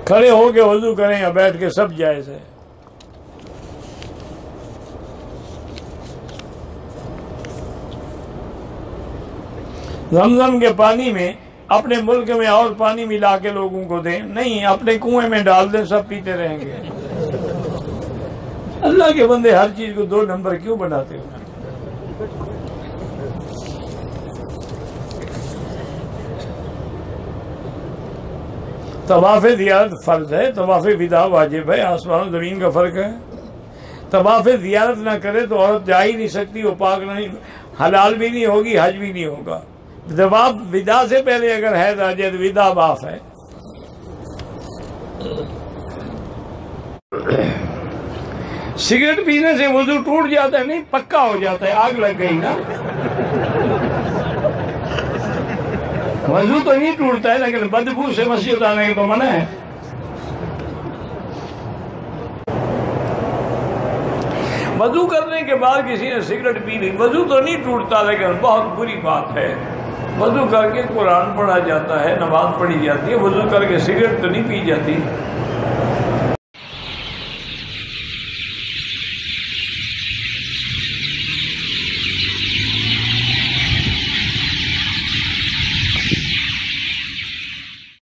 खड़े होके वजू करें या बैठ के, सब जायज है। जमजम के पानी में अपने मुल्क में और पानी मिला के लोगों को दें, नहीं अपने कुएं में डाल दें, सब पीते रहेंगे। अल्लाह के बंदे हर चीज को 2 नंबर क्यों बनाते हो? तवाफ़े ज़ियारत फर्ज है, तवाफ़े विदा वाजिब है, आसमान ज़मीन का फ़र्क है। तवाफ़े ज़ियारत ना करे तो औरत जा ही नहीं सकती, वो पाक नहीं, हलाल भी नहीं होगी, हज भी नहीं होगा। जवाब विदा से पहले अगर है तो अजय विदा माफ है। सिगरेट पीने से वजू टूट जाता है? नहीं, पक्का हो जाता है, आग लग गई ना। वजू तो नहीं टूटता है, लेकिन बदबू से मस्जिद आने की तो मना है। वजू करने के बाद किसी ने सिगरेट पी ली, वजू तो नहीं टूटता, लेकिन बहुत बुरी बात है। वजू करके कुरान पढ़ा जाता है, नमाज पढ़ी जाती है, वजू करके सिगरेट तो नहीं पी जाती।